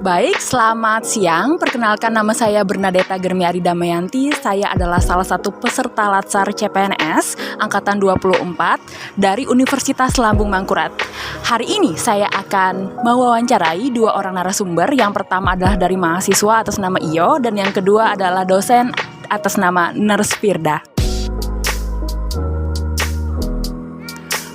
Baik, selamat siang. Perkenalkan, nama saya Bernadetta Germiari Damayanti. Saya adalah salah satu peserta Latsar CPNS Angkatan 24 dari Universitas Lambung Mangkurat. Hari ini saya akan mewawancarai dua orang narasumber. Yang pertama adalah dari mahasiswa atas nama Iyo, dan yang kedua adalah dosen atas nama Nurse Firda.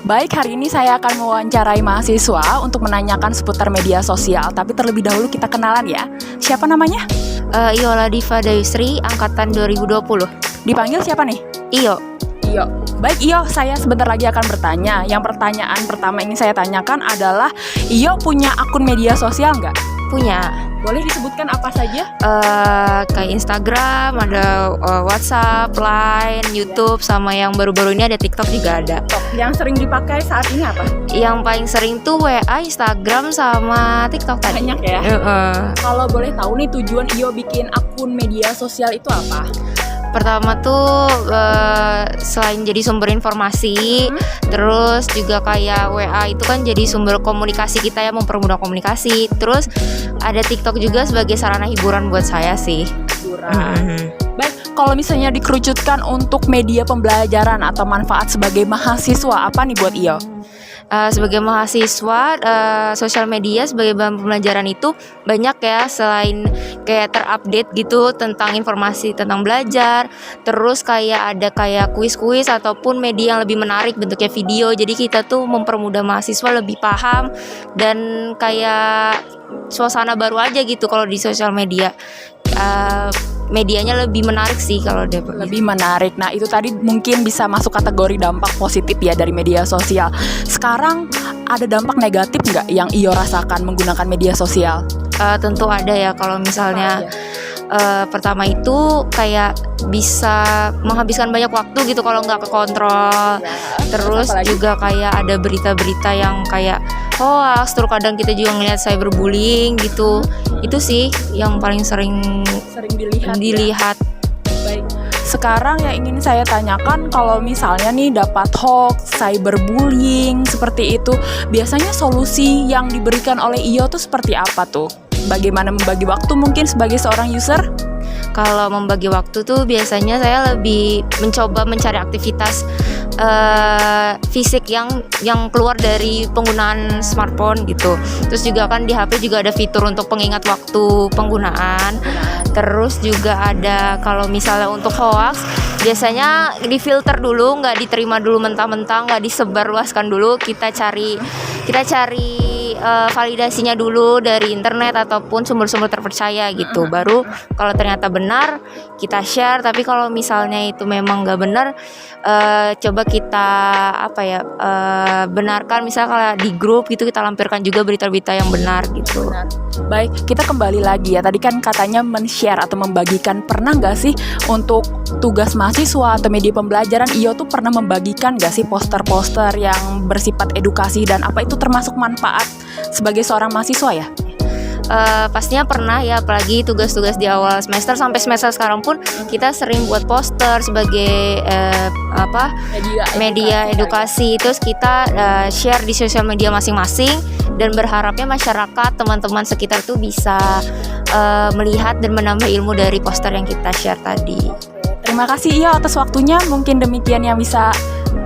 Baik, hari ini saya akan mewawancarai mahasiswa untuk menanyakan seputar media sosial. Tapi terlebih dahulu kita kenalan ya. Siapa namanya? Iola Diva Dayusri, Angkatan 2020. Dipanggil siapa nih? Iyo. Iyo. Baik Iyo, saya sebentar lagi akan bertanya. Yang pertanyaan pertama ini saya tanyakan adalah, Iyo punya akun media sosial nggak? Punya. Boleh disebutkan apa saja? Kayak Instagram, ada WhatsApp, Line, YouTube, sama yang baru-baru ini ada TikTok juga ada. Yang sering dipakai saat ini apa? Yang paling sering tuh WA, Instagram, sama TikTok tadi. Banyak ya? Kalau boleh tahu nih, tujuan Iyo bikin akun media sosial itu apa? Pertama tuh selain jadi sumber informasi, terus juga kayak WA itu kan jadi sumber komunikasi kita ya, mempermudah komunikasi. Terus ada TikTok juga sebagai sarana hiburan buat saya sih. Hiburan. Baik, kalau misalnya dikerucutkan untuk media pembelajaran atau manfaat sebagai mahasiswa, apa nih buat Iyo? Sebagai mahasiswa, sosial media sebagai bahan pembelajaran itu banyak ya, selain kayak terupdate gitu tentang informasi tentang belajar, terus kayak ada kayak kuis-kuis ataupun media yang lebih menarik bentuknya video, jadi kita tuh mempermudah mahasiswa lebih paham dan kayak suasana baru aja gitu kalau di sosial media. Medianya lebih menarik sih kalau dia lebih menarik. Nah, itu tadi mungkin bisa masuk kategori dampak positif ya dari media sosial. Sekarang ada dampak negatif nggak yang Iyo rasakan menggunakan media sosial? Tentu ada ya. Kalau misalnya pertama itu kayak bisa menghabiskan banyak waktu gitu kalau nggak kekontrol. Terus juga kayak ada berita-berita yang kayak hoax, terus kadang kita juga ngelihat cyberbullying gitu. Itu sih yang paling sering dilihat. Baik. Sekarang yang ingin saya tanyakan, kalau misalnya nih dapat hoax, cyberbullying seperti itu, biasanya solusi yang diberikan oleh Iyo tuh seperti apa tuh? Bagaimana membagi waktu mungkin sebagai seorang user? Kalau membagi waktu tuh biasanya saya lebih mencoba mencari aktivitas fisik yang keluar dari penggunaan smartphone gitu. Terus juga kan di HP juga ada fitur untuk pengingat waktu penggunaan. Terus juga ada kalau misalnya untuk hoax, biasanya difilter dulu, nggak diterima dulu mentah-mentah, nggak disebarluaskan dulu. Kita cari validasinya dulu dari internet ataupun sumber-sumber terpercaya gitu. Baru kalau ternyata benar kita share. Tapi kalau misalnya itu memang nggak benar, coba kita benarkan. Misalnya kalau di grup gitu kita lampirkan juga berita-berita yang benar gitu. Baik, kita kembali lagi ya. Tadi kan katanya men-share atau membagikan. Pernah nggak sih untuk tugas mahasiswa atau media pembelajaran, Iyo tuh pernah membagikan nggak sih poster-poster yang bersifat edukasi, dan apa itu termasuk manfaat sebagai seorang mahasiswa ya? Pastinya pernah ya, apalagi tugas-tugas di awal semester sampai semester sekarang pun kita sering buat poster sebagai media edukasi. Terus kita share di sosial media masing-masing dan berharapnya masyarakat, teman-teman sekitar tuh bisa melihat dan menambah ilmu dari poster yang kita share tadi. Terima kasih Iyo atas waktunya. Mungkin demikian yang bisa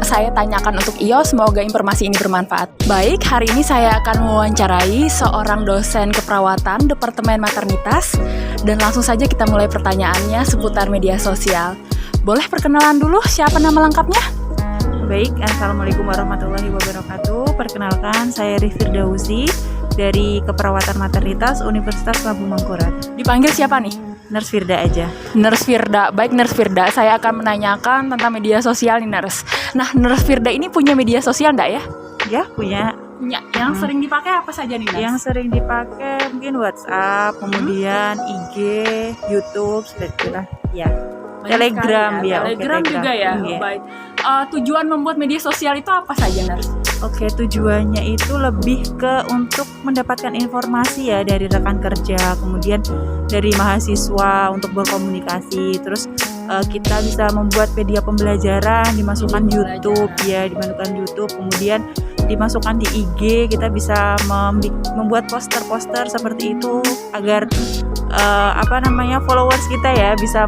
saya tanyakan untuk Iyo. Semoga informasi ini bermanfaat. Baik, hari ini saya akan mewawancarai seorang dosen keperawatan Departemen Maternitas. Dan langsung saja kita mulai pertanyaannya seputar media sosial. Boleh perkenalan dulu, siapa nama lengkapnya? Baik, Assalamualaikum warahmatullahi wabarakatuh. Perkenalkan, saya Firda dari Keperawatan Maternitas Universitas Lambung Mangkurat. Dipanggil siapa nih? Nurse Firda aja. Nurse Firda. Baik Nurse Firda, saya akan menanyakan tentang media sosial nih Nurse. Nah, Nurse Firda ini punya media sosial enggak ya? Ya, punya. Yang sering dipakai apa saja nih Nurse? Yang sering dipakai mungkin WhatsApp, kemudian IG, YouTube, seperti itulah. Ya. Telegram ya. Telegram juga ya. Yeah. Baik. Tujuan membuat media sosial itu apa saja, Nurse? Oke, tujuannya itu lebih ke untuk mendapatkan informasi ya dari rekan kerja, kemudian dari mahasiswa untuk berkomunikasi, terus kita bisa membuat media pembelajaran, dimasukkan YouTube, ya dimasukkan YouTube, kemudian dimasukkan di IG. Kita bisa membuat poster-poster seperti itu agar followers kita ya bisa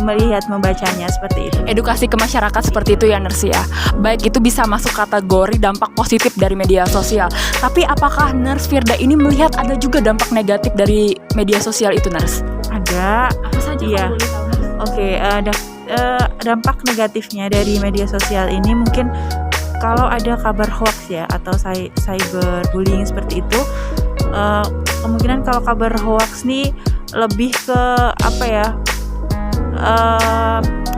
melihat, membacanya seperti itu. Edukasi ke masyarakat seperti itu ya Nurse ya. Baik, itu bisa masuk kategori dampak positif dari media sosial. Tapi apakah Nurse Firda ini melihat ada juga dampak negatif dari media sosial itu Nurse? Ada. Apa saja Iya. kalau boleh tahu, Nurse? Oke, dampak negatifnya dari media sosial ini mungkin kalau ada kabar hoax ya atau cyberbullying seperti itu, kemungkinan kalau kabar hoax nih lebih ke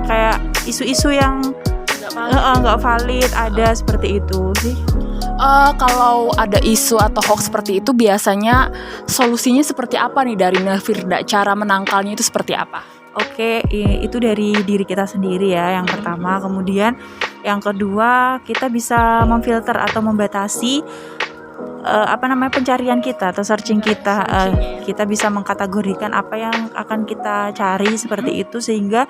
kayak isu-isu yang nggak valid, ada seperti itu sih. Kalau ada isu atau hoax seperti itu biasanya solusinya seperti apa nih dari Nurse Firda? Cara menangkalnya itu seperti apa? Oke, itu dari diri kita sendiri ya yang pertama. Kemudian yang kedua, kita bisa memfilter atau membatasi pencarian kita atau searching kita. Kita bisa mengkategorikan apa yang akan kita cari seperti itu, sehingga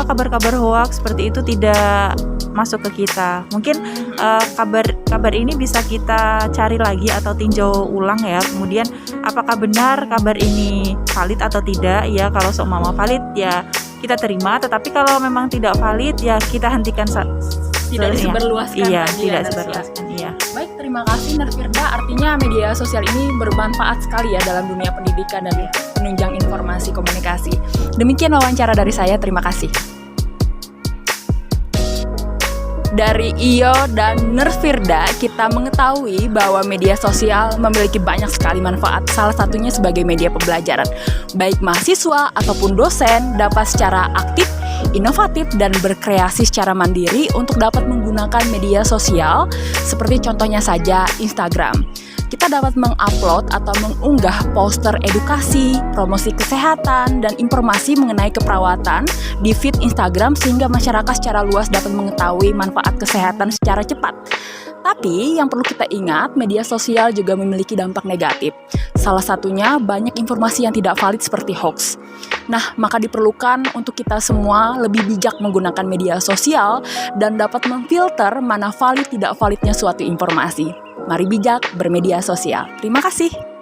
kabar-kabar hoax seperti itu tidak masuk ke kita. Mungkin kabar ini bisa kita cari lagi atau tinjau ulang ya. Kemudian apakah benar kabar ini valid atau tidak ya. Kalau seumpama valid ya kita terima, tetapi kalau memang tidak valid ya kita hentikan. Tidak disebarluaskan. Iya, tadi tidak ya, Nurse, disebarluaskan. Iya. Baik, terima kasih Nurse Firda. Artinya media sosial ini bermanfaat sekali ya dalam dunia pendidikan dan penunjang informasi komunikasi. Demikian wawancara dari saya, terima kasih. Dari Iyo dan Nurse Firda, kita mengetahui bahwa media sosial memiliki banyak sekali manfaat, salah satunya sebagai media pembelajaran. Baik mahasiswa ataupun dosen dapat secara aktif, inovatif, dan berkreasi secara mandiri untuk dapat menggunakan media sosial, seperti contohnya saja Instagram. Kita dapat mengupload atau mengunggah poster edukasi, promosi kesehatan, dan informasi mengenai keperawatan di feed Instagram sehingga masyarakat secara luas dapat mengetahui manfaat kesehatan secara cepat. Tapi yang perlu kita ingat, media sosial juga memiliki dampak negatif. Salah satunya banyak informasi yang tidak valid seperti hoax. Nah, maka diperlukan untuk kita semua lebih bijak menggunakan media sosial dan dapat memfilter mana valid tidak validnya suatu informasi. Mari bijak bermedia sosial. Terima kasih.